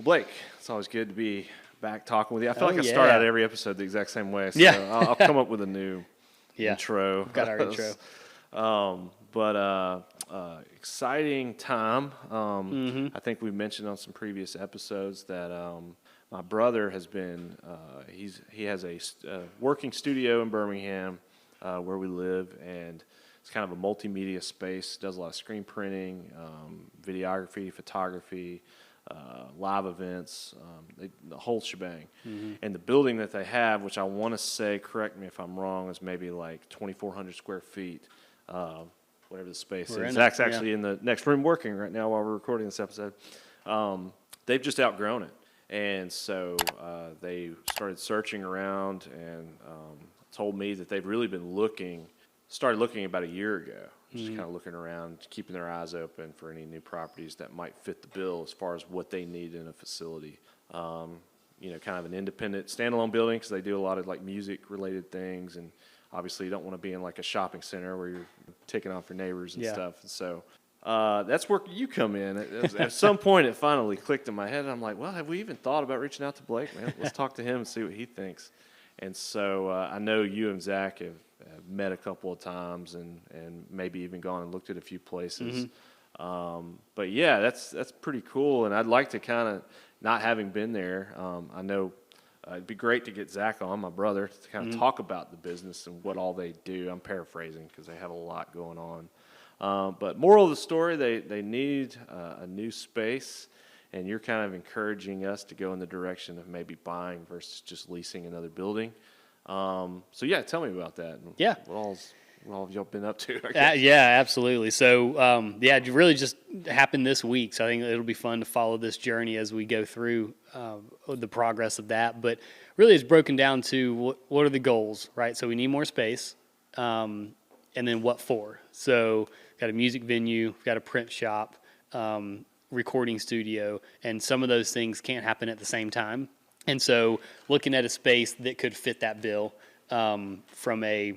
Blake, it's always good to be back talking with you. I feel like I start out every episode the exact same way, so I'll come up with a new intro. We've got our intro. Exciting time. I think we mentioned on some previous episodes that my brother has been, he has a working studio in Birmingham where we live, and it's kind of a multimedia space, does a lot of screen printing, videography, photography, live events, the whole shebang. And the building that they have, which I want to say, correct me if I'm wrong, is maybe like 2,400 square feet, whatever the space is. Zach's actually in the next room working right now while we're recording this episode. They've just outgrown it. And so they started searching around and told me that they've really been started looking about a year ago. Just kind of looking around, keeping their eyes open for any new properties that might fit the bill as far as what they need in a facility. Kind of an independent, standalone building because they do a lot of like music-related things, and obviously you don't want to be in like a shopping center where you're taking off your neighbors and stuff. And so that's where you come in. At some point, it finally clicked in my head, and I'm like, well, have we even thought about reaching out to Blake? Man, let's talk to him and see what he thinks. And so I know you and Zach have met a couple of times and maybe even gone and looked at a few places. But yeah, that's pretty cool. And I'd like to kind of, not having been there, I know it'd be great to get Zach on, my brother, to kind of talk about the business and what all they do. I'm paraphrasing because they have a lot going on. But moral of the story, they need a new space. And you're kind of encouraging us to go in the direction of maybe buying versus just leasing another building. So yeah, tell me about that. Yeah. What all have y'all been up to? Yeah, absolutely. So it really just happened this week. So I think it'll be fun to follow this journey as we go through the progress of that. But really, it's broken down to what are the goals, right? So we need more space, and then what for? So we've got a music venue, we've got a print shop, recording studio, and some of those things can't happen at the same time. And so looking at a space that could fit that bill from a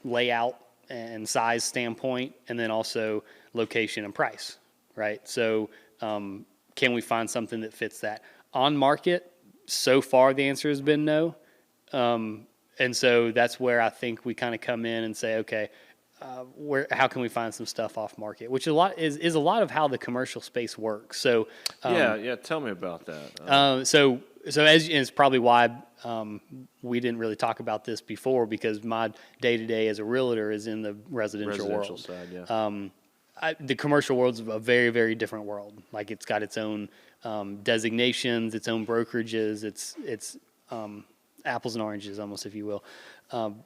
layout and size standpoint, and then also location and price, right? So can we find something that fits that? On market, so far the answer has been no. And so that's where I think we kind of come in and say, okay, how can we find some stuff off market, which is a lot of how the commercial space works. So tell me about that. So it's probably why we didn't really talk about this before, because my day-to-day as a realtor is in the residential world. Side, yeah. The commercial world's a very, very different world. Like, it's got its own designations, its own brokerages, it's apples and oranges almost, if you will.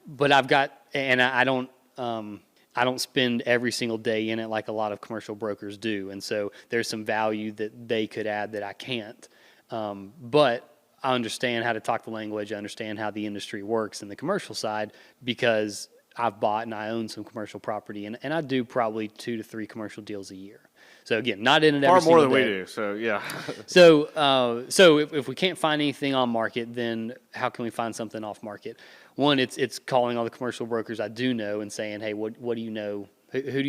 But I don't spend every single day in it like a lot of commercial brokers do. And so there's some value that they could add that I can't. But I understand how to talk the language. I understand how the industry works in the commercial side, because I've bought and I own some commercial property, and I do probably 2 to 3 commercial deals a year. So again, not in it every single day. Far more than we do, so yeah. So if we can't find anything on market, then how can we find something off market? One, it's calling all the commercial brokers I do know and saying, hey, what do you know?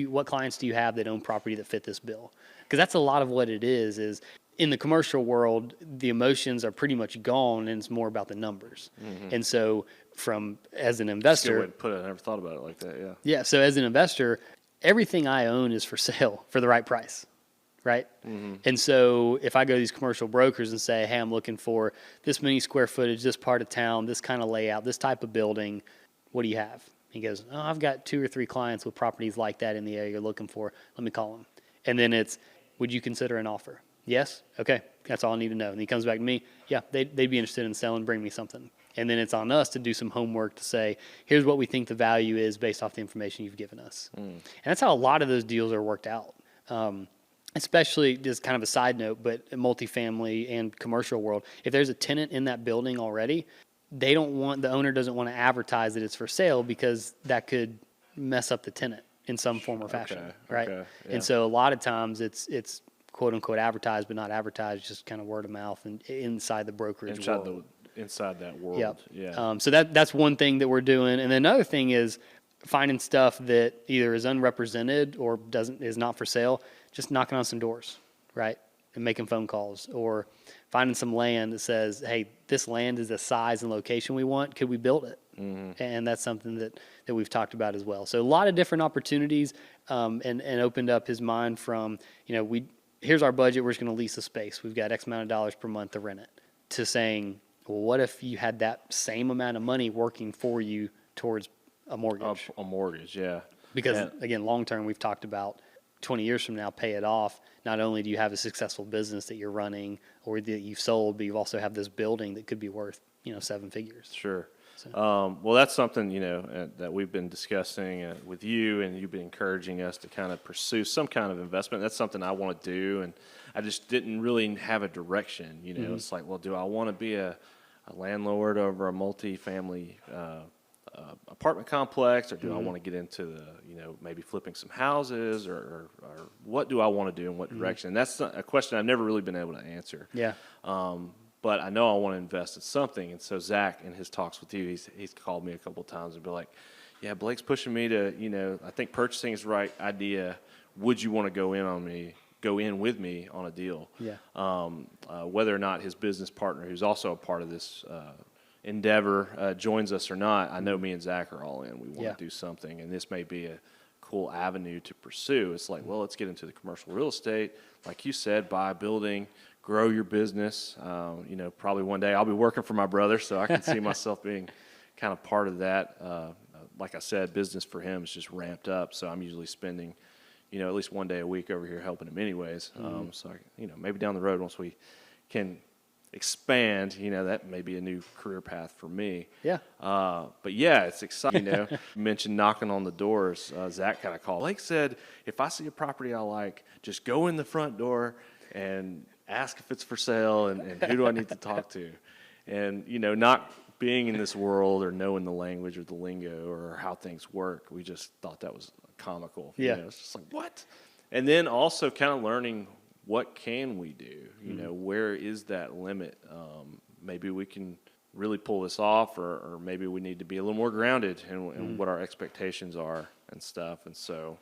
What clients do you have that own property that fit this bill? Because that's a lot of what it is in the commercial world, the emotions are pretty much gone, and it's more about the numbers. And so as an investor, that's a good way to put it. I never thought about it like that. Yeah. Yeah. So as an investor, everything I own is for sale for the right price, right? And so if I go to these commercial brokers and say, hey, I'm looking for this many square footage, this part of town, this kind of layout, this type of building, what do you have? He goes, oh, I've got 2 or 3 clients with properties like that in the area you're looking for. Let me call them. And then it's, would you consider an offer? Yes? Okay. That's all I need to know. And he comes back to me. Yeah, they'd be interested in selling, bring me something. And then it's on us to do some homework to say, here's what we think the value is based off the information you've given us. And that's how a lot of those deals are worked out. Especially, just kind of a side note, but multifamily and commercial world, if there's a tenant in that building already, the owner doesn't want to advertise that it's for sale, because that could mess up the tenant in some form or fashion, right? Okay, yeah. And so a lot of times it's quote unquote advertised, but not advertised, just kind of word of mouth and inside the brokerage world. Inside that world. Yep. Yeah. So that's one thing that we're doing. And then another thing is finding stuff that either is unrepresented or is not for sale, just knocking on some doors, right? and making phone calls, or finding some land that says, hey, this land is the size and location we want. Could we build it? And that's something that we've talked about as well. So a lot of different opportunities, and opened up his mind from, here's our budget. We're just going to lease a space. We've got X amount of dollars per month to rent it, to saying, well, what if you had that same amount of money working for you towards a mortgage? A mortgage, yeah. Because, again, long term, we've talked about 20 years from now, pay it off. Not only do you have a successful business that you're running or that you've sold, but you also have this building that could be worth, 7 figures. Sure. So. Well, that's something, that we've been discussing with you, and you've been encouraging us to kind of pursue some kind of investment. That's something I want to do, and I just didn't really have a direction. It's like, well, do I want to be a landlord over a multi-family apartment complex, or do I want to get into the, maybe flipping some houses, or what do I want to do in what direction? And that's a question I've never really been able to answer. Yeah. But I know I want to invest in something. And so Zach, in his talks with you, he's called me a couple of times and be like, yeah, Blake's pushing me to, I think purchasing is the right idea. Would you want to go in with me on a deal? Yeah. Whether or not his business partner, who's also a part of this endeavor, joins us or not, I know me and Zach are all in. We want to do something, and this may be a cool avenue to pursue. It's like, well, let's get into the commercial real estate. Like you said, buy a building, grow your business. Probably one day I'll be working for my brother, so I can see myself being kind of part of that. Like I said, business for him is just ramped up, so I'm usually spending, at least one day a week over here helping him anyways. So, maybe down the road once we can expand, that may be a new career path for me. Yeah. But yeah, it's exciting. You mentioned knocking on the doors. Zach kind of called. Blake said, if I see a property I like, just go in the front door and ask if it's for sale, and who do I need to talk to? And, not being in this world or knowing the language or the lingo or how things work, we just thought that was comical. Yeah. It's just like, what? And then also kind of learning, what can we do? Where is that limit? Maybe we can really pull this off, or maybe we need to be a little more grounded in what our expectations are and stuff. And so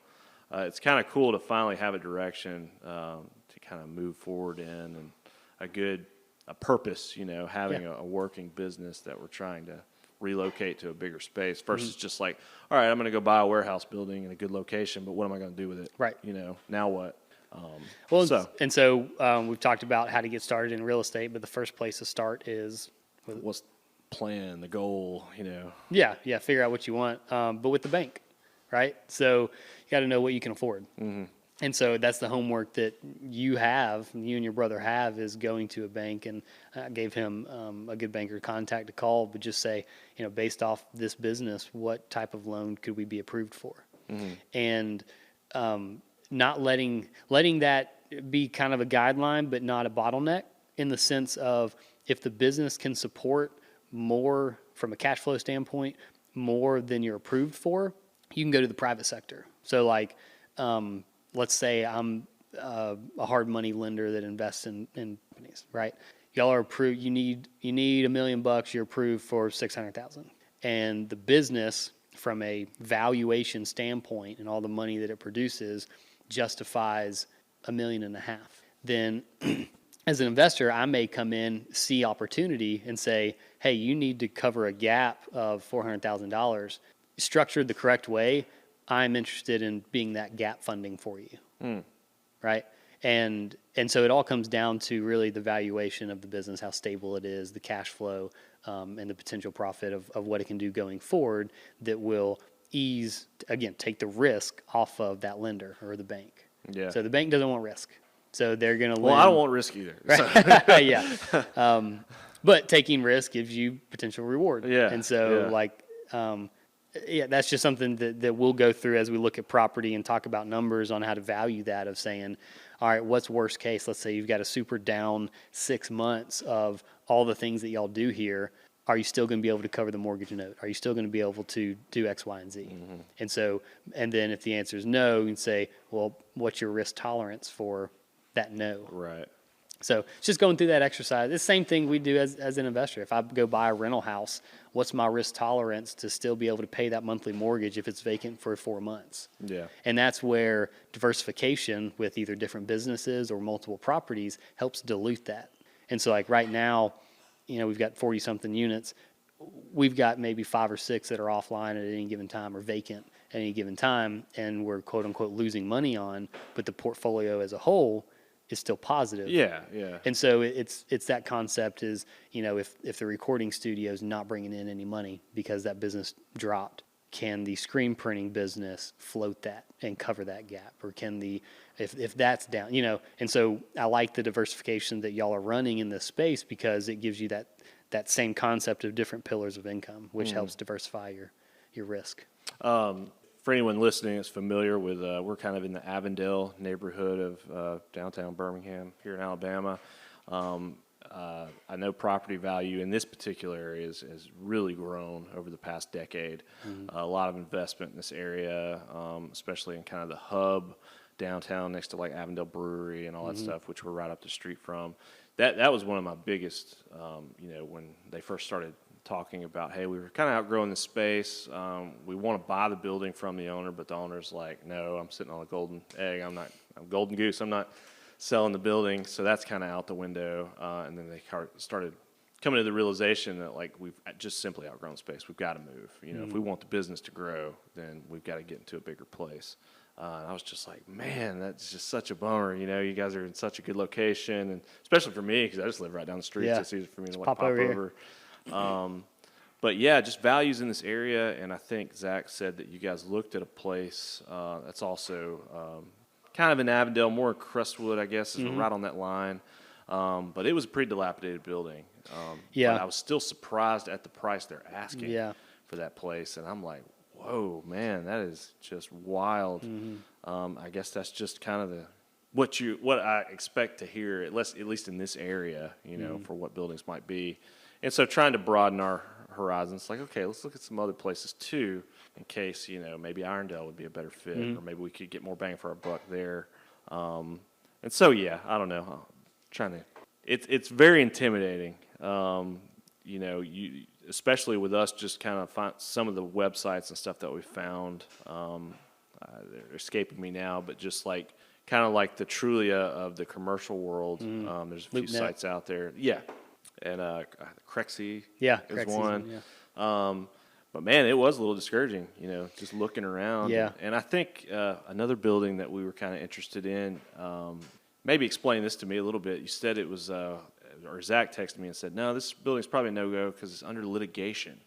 it's kind of cool to finally have a direction to kind of move forward in, and a purpose, having a working business that we're trying to relocate to a bigger space versus just like, all right, I'm going to go buy a warehouse building in a good location, but what am I going to do with it? Right. Now what? So we've talked about how to get started in real estate, but the first place to start is what's the plan, the goal, Yeah, figure out what you want, but with the bank, right? So you got to know what you can afford. And so that's the homework that you and your brother have, is going to a bank. And I gave him a good banker contact to call, but just say, based off this business, what type of loan could we be approved for? And not letting that be kind of a guideline, but not a bottleneck, in the sense of, if the business can support more from a cash flow standpoint, more than you're approved for, you can go to the private sector. So like, let's say I'm a hard money lender that invests in companies, right? Y'all are approved. You need $1 million. You're approved for $600,000, and the business, from a valuation standpoint and all the money that it produces, justifies $1.5 million. Then, as an investor, I may come in, see opportunity, and say, "Hey, you need to cover a gap of $400,000. Structured the correct way, I'm interested in being that gap funding for you." Right? And so it all comes down to really the valuation of the business, how stable it is, the cash flow, and the potential profit of what it can do going forward, that will take the risk off of that lender or the bank. Yeah. So the bank doesn't want risk. So they're going to Well, I don't want risk either. Right? Yeah. But taking risk gives you potential reward. Yeah. And so that's just something that we'll go through as we look at property and talk about numbers on how to value that, of saying, all right, what's worst case? Let's say you've got a super down 6 months of all the things that y'all do here. Are you still going to be able to cover the mortgage note? Are you still going to be able to do X, Y, and Z? And then if the answer is no, you can say, well, what's your risk tolerance for that no? Right. So it's just going through that exercise. It's the same thing we do as an investor. If I go buy a rental house, what's my risk tolerance to still be able to pay that monthly mortgage if it's vacant for 4 months? Yeah. And that's where diversification with either different businesses or multiple properties helps dilute that. And so like right now, we've got 40-something units. We've got maybe 5 or 6 that are offline at any given time or vacant at any given time, and we're quote-unquote losing money on, but the portfolio as a whole is still positive. Yeah, yeah. And so it's that concept is, if the recording studio is not bringing in any money because that business dropped, can the screen printing business float that and cover that gap? Or can if that's down, and so I like the diversification that y'all are running in this space because it gives you that same concept of different pillars of income, which helps diversify your risk. For anyone listening that's familiar with, we're kind of in the Avondale neighborhood of downtown Birmingham here in Alabama. I know property value in this particular area has really grown over the past decade. A lot of investment in this area, especially in kind of the hub downtown next to like Avondale Brewery and all that stuff, which we're right up the street from. That was one of my biggest, when they first started talking about, hey, we were kind of outgrowing the space. We want to buy the building from the owner, but the owner's like, no, I'm sitting on a golden egg. I'm golden goose. I'm not selling the building. So that's kind of out the window. And then they started coming to the realization that like we've just simply outgrown space. We've got to move. If we want the business to grow, then we've got to get into a bigger place. And I was just like, man, that's just such a bummer. You guys are in such a good location, and especially for me because I just live right down the street. So it's easy for me to pop over. But yeah, just values in this area, and I think Zach said that you guys looked at a place that's also kind of in Avondale, more Crestwood, I guess, is right on that line. But it was a pretty dilapidated building. But I was still surprised at the price they're asking for that place, and I'm like, whoa, man, that is just wild. I guess that's just kind of what I expect to hear, at least in this area, for what buildings might be. And so trying to broaden our horizons, like, okay, let's look at some other places too, in case, maybe Irondale would be a better fit, or maybe we could get more bang for our buck there. And so, yeah, I don't know. It's very intimidating, especially with us just kind of find some of the websites and stuff that we found. They're escaping me now, but just like kind of like the Trulia of the commercial world. There's a few sites out there. Yeah. And Crexy is one. But, man, it was a little discouraging, just looking around. Yeah. And I think another building that we were kind of interested in, maybe explain this to me a little bit. You said it was, or Zach texted me and said, no, this building's probably no-go because it's under litigation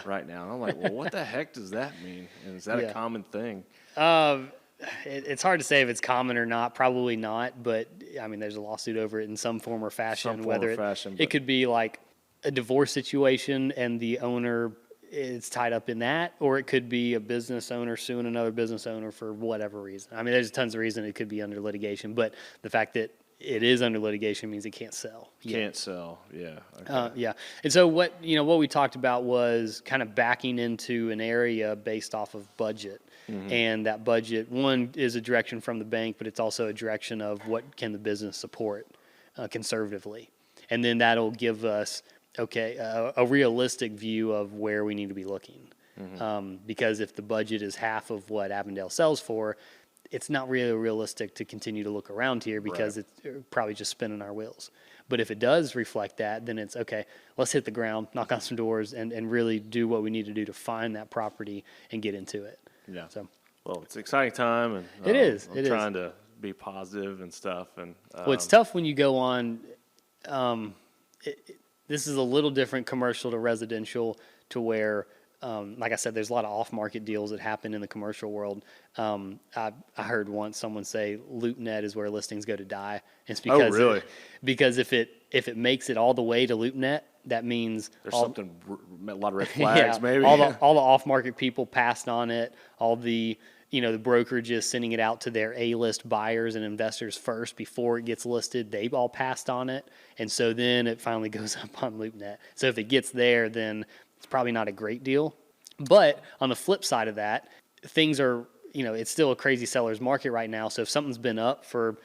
right now. And I'm like, well, what the heck does that mean? And is that a common thing? It's hard to say if it's common or not. Probably not, but I mean, there's a lawsuit over it in some form or fashion. It could be like a divorce situation and the owner is tied up in that, or it could be a business owner suing another business owner for whatever reason. I mean, there's tons of reasons it could be under litigation, but the fact that it is under litigation means it can't sell. Can't sell, yeah. Okay. And so what we talked about was kind of backing into an area based off of budget. And that budget, one, is a direction from the bank, but it's also a direction of what can the business support conservatively. And then that'll give us, a realistic view of where we need to be looking. Because if the budget is half of what Avondale sells for, it's not really realistic to continue to look around here because it's probably just spinning our wheels. But if it does reflect that, then it's okay, let's hit the ground, knock on some doors, and really do what we need to do to find that property and get into it. Yeah. So, well, it's an exciting time, and it is. I'm trying to be positive and stuff. And well, it's tough when you go on. This is a little different commercial to residential, to where, like I said, there's a lot of off-market deals that happen in the commercial world. I heard once someone say LoopNet is where listings go to die. It's because because if it makes it all the way to LoopNet, that means there's a lot of red flags, maybe. all the off-market people passed on it. All the the brokerages sending it out to their A-list buyers and investors first before it gets listed. They've all passed on it, and so then it finally goes up on LoopNet. So if it gets there, then it's probably not a great deal. But on the flip side of that, things are it's still a crazy seller's market right now. So if something's been up for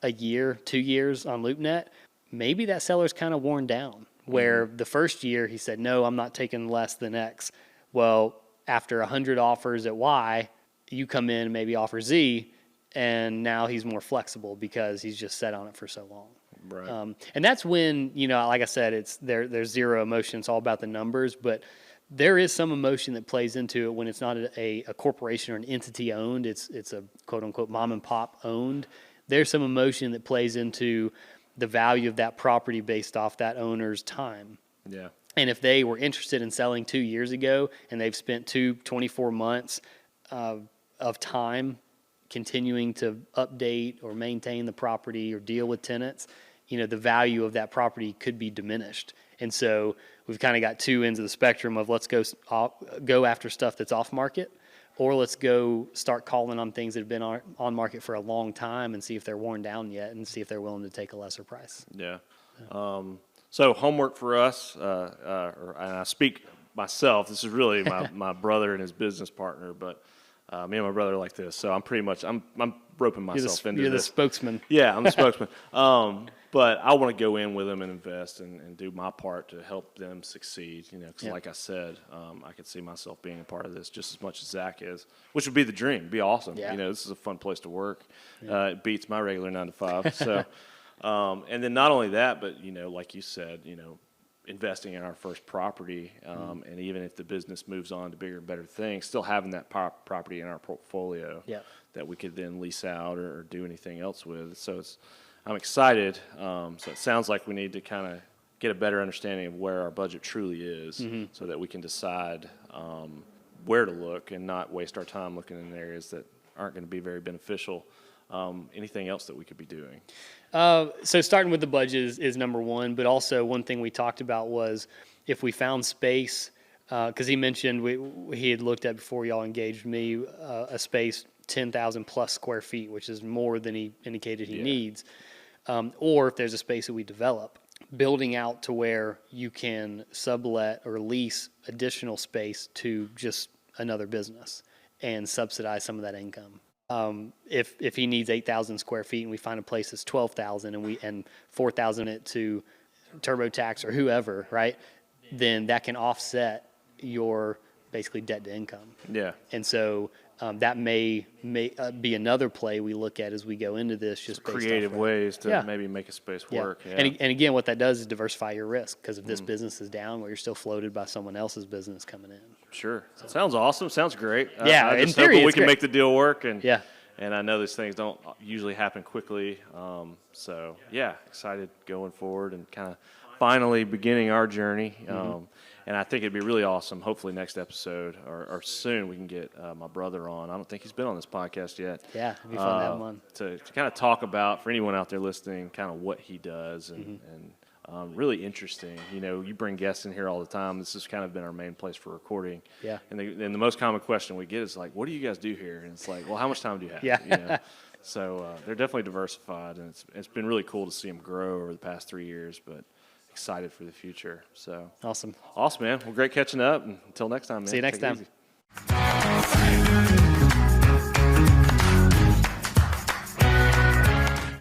a year, 2 years on LoopNet, maybe that seller's kind of worn down. Where the first year he said, no, I'm not taking less than X. Well, after 100 offers at Y, you come in and maybe offer Z, and now he's more flexible because he's just sat on it for so long. Right. And that's when, like I said, there's zero emotion. It's all about the numbers, but there is some emotion that plays into it when it's not a corporation or an entity owned. It's a quote unquote mom and pop owned. There's some emotion that plays into the value of that property based off that owner's time. Yeah. And if they were interested in selling 2 years ago and they've spent 24 months of time continuing to update or maintain the property or deal with tenants, the value of that property could be diminished. And so we've kind of got two ends of the spectrum of let's go after stuff that's off market, or let's go start calling on things that have been on market for a long time and see if they're worn down yet and see if they're willing to take a lesser price. Yeah. So homework for us, and I speak myself, this is really my brother and his business partner, but me and my brother are like this, so I'm roping myself into this. You're the spokesman. Yeah, I'm the spokesman. But I want to go in with them and invest and do my part to help them succeed. Because like I said, I could see myself being a part of this just as much as Zach is, which would be the dream. It'd be awesome. Yeah. This is a fun place to work. It beats my regular 9 to 5. So, and then not only that, but like you said, investing in our first property, and even if the business moves on to bigger and better things, still having that property in our portfolio that we could then lease out or do anything else with. So I'm excited. So it sounds like we need to kind of get a better understanding of where our budget truly is, so that we can decide where to look and not waste our time looking in areas that aren't going to be very beneficial. Anything else that we could be doing? So starting with the budget is number one, but also one thing we talked about was if we found space, because he mentioned he had looked at before y'all engaged me a space 10,000 plus square feet, which is more than he indicated he needs, or if there's a space that we develop, building out to where you can sublet or lease additional space to just another business and subsidize some of that income. If he needs 8,000 square feet and we find a place that's 12,000 and 4,000 it to TurboTax or whoever, right? Then that can offset your basically debt to income. Yeah. And so that may be another play we look at as we go into this. Just creative ways to maybe make a space work. Yeah. And again, what that does is diversify your risk, because if this business is down, well, you're still floated by someone else's business coming in. Sure. So. Sounds awesome. Sounds great. Yeah, I in just theory, hope we it's can great. make the deal work. And And I know these things don't usually happen quickly. So excited going forward and kind of finally beginning our journey. And I think it'd be really awesome. Hopefully next episode or soon we can get my brother on. I don't think he's been on this podcast yet. Yeah, it'd be fun to have him on. To kind of talk about, for anyone out there listening, kind of what he does and really interesting. You bring guests in here all the time. This has kind of been our main place for recording. Yeah. And the most common question we get is like, what do you guys do here? And it's like, well, how much time do you have? Yeah. So they're definitely diversified, and it's been really cool to see them grow over the past 3 years, but excited for the future. So Awesome, man. Well, great catching up. And until next time, man. See you next Take it time. easy.